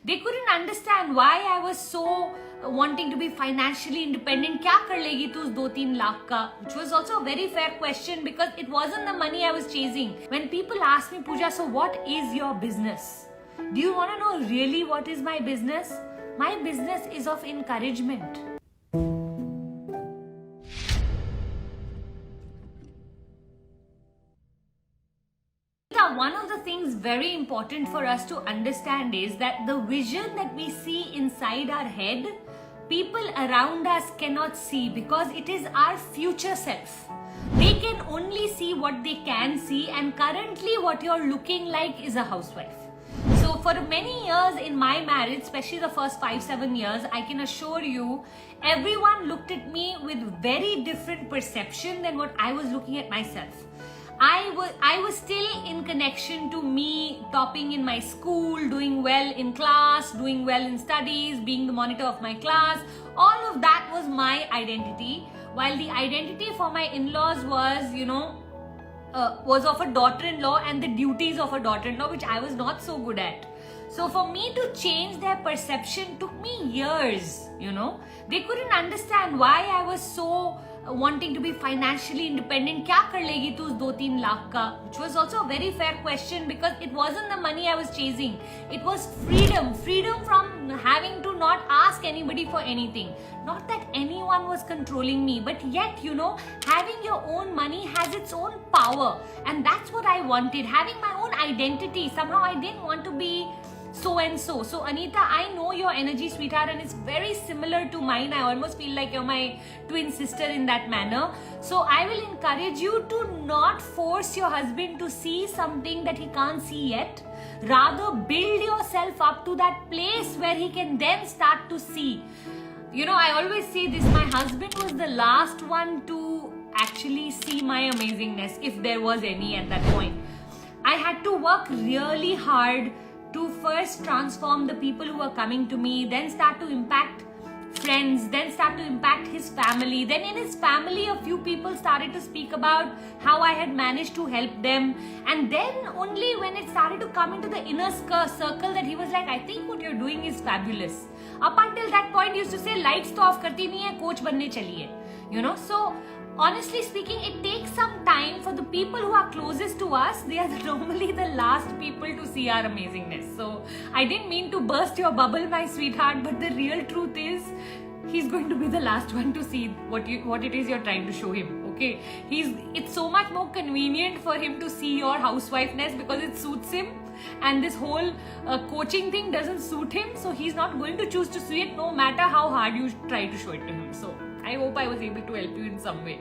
They couldn't understand why I was so wanting to be financially independent. क्या कर लेगी तू उस 2-3 लाख का? Which was also a very fair question because it wasn't the money I was chasing. When people ask me, Puja, so what is your business? Do you want to know really what is my business? My business is of encouragement. One of the things very important for us to understand is that the vision that we see inside our head, people around us cannot see because it is our future self. They can only see what they can see, and currently what you're looking like is a housewife. So for many years in my marriage, especially the first 5-7 years, I can assure you, everyone looked at me with very different perception than what I was looking at myself. I was still in connection to me topping in my school, doing well in class, doing well in studies, being the monitor of my class. All of that was my identity, while the identity for my in-laws was, was of a daughter-in-law and the duties of a daughter-in-law, which I was not so good at. So for me to change their perception took me years, They couldn't understand why I was so wanting to be financially independent. क्या कर लेगी तू उस 2-3 लाख का? Which was also a very fair question because it wasn't the money I was chasing. It was freedom from having to not ask anybody for anything. Not that anyone was controlling me, but yet, having your own money has its own power, and that's what I wanted. Having my own identity. Somehow I didn't want to be so and so. So Anita, I know your energy, sweetheart, and it's very similar to mine. I almost feel like you're my twin sister in that manner. So I will encourage you to not force your husband to see something that he can't see yet. Rather, build yourself up to that place where he can then start to see. I always say this, my husband was the last one to actually see my amazingness, if there was any at that point. I had to work really hard to first transform the people who are coming to me, then start to impact friends, then start to impact his family. Then in his family, a few people started to speak about how I had managed to help them. And then only when it started to come into the inner circle that he was like, I think what you're doing is fabulous. Up until that point, he used to say, lights to off karti nahi hai, coach banne chaliye. So honestly speaking, it takes some time for the people who are closest to us. They are normally the last people to see our amazingness. So I didn't mean to burst your bubble, my sweetheart, but the real truth is he's going to be the last one to see what it is you're trying to show him. Okay, it's so much more convenient for him to see your housewifeness because it suits him, and this whole coaching thing doesn't suit him, so he's not going to choose to see it no matter how hard you try to show it to him. So I hope I was able to help you in some way.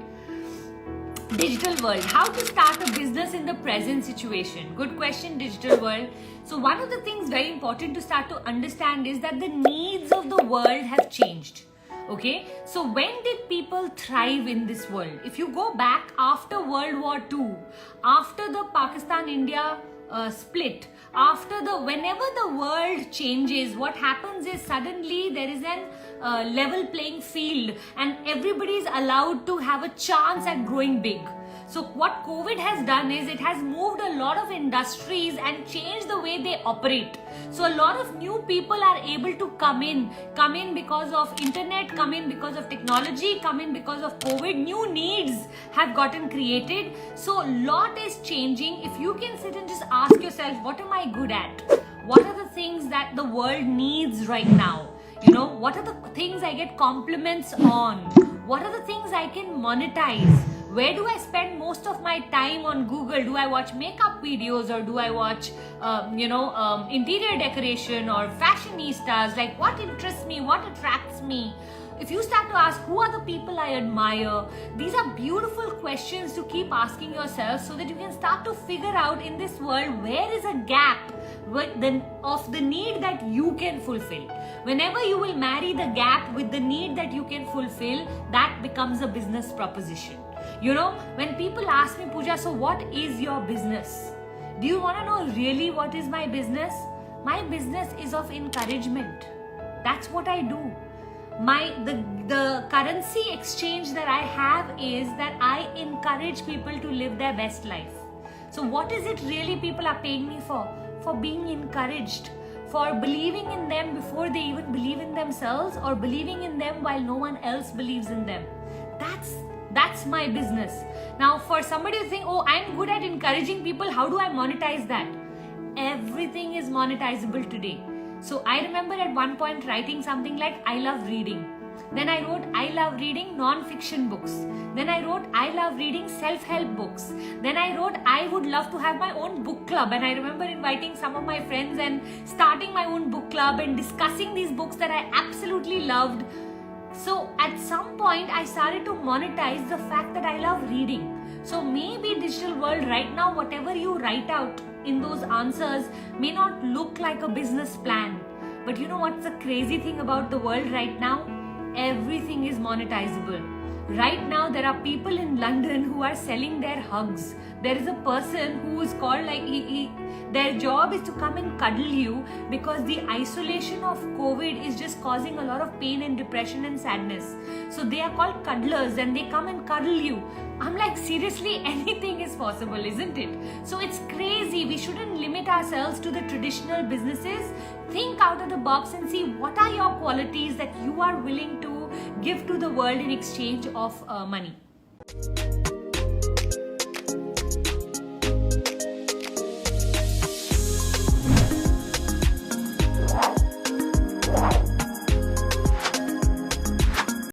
Digital world. How to start a business in the present situation? Good question, digital world. So one of the things very important to start to understand is that the needs of the world have changed. Okay, so when did people thrive in this world? If you go back after World War II, after the Pakistan-India split, whenever the world changes, what happens is suddenly there is an level playing field and everybody is allowed to have a chance at growing big. So what COVID has done is it has moved a lot of industries and changed the way they operate. So a lot of new people are able to come in because of internet, come in because of technology, come in because of COVID. New needs have gotten created. So a lot is changing. If you can sit and just ask yourself, what am I good at? What are the things that the world needs right now? What are the things I get compliments on? What are the things I can monetize? Where do I spend most of my time on Google? Do I watch makeup videos or do I watch, interior decoration or fashionistas? Like, what interests me? What attracts me? If you start to ask, who are the people I admire? These are beautiful questions to keep asking yourself so that you can start to figure out in this world where is a gap of the need that you can fulfill. Whenever you will marry the gap with the need that you can fulfill, that becomes a business proposition. When people ask me, Puja, so what is your business? Do you want to know really what is my business? My business is of encouragement. That's what I do. The currency exchange that I have is that I encourage people to live their best life. So what is it really people are paying me for? For being encouraged, for believing in them before they even believe in themselves, or believing in them while no one else believes in them. That's my business. Now, for somebody to think, oh, I'm good at encouraging people, how do I monetize that? Everything is monetizable today. So I remember at one point writing something like, I love reading. Then I wrote, I love reading non-fiction books. Then I wrote, I love reading self-help books. Then I wrote, I would love to have my own book club. And I remember inviting some of my friends and starting my own book club and discussing these books that I absolutely loved. So at some point, I started to monetize the fact that I love reading. So maybe digital world right now, whatever you write out in those answers may not look like a business plan. But you know what's the crazy thing about the world right now? Everything is monetizable. Right now, there are people in London who are selling their hugs. There is a person who is called their job is to come and cuddle you because the isolation of COVID is just causing a lot of pain and depression and sadness. So they are called cuddlers and they come and cuddle you. I'm like, seriously, anything is possible, isn't it? So it's crazy. We shouldn't limit ourselves to the traditional businesses. Think out of the box and see what are your qualities that you are willing to give to the world in exchange of money.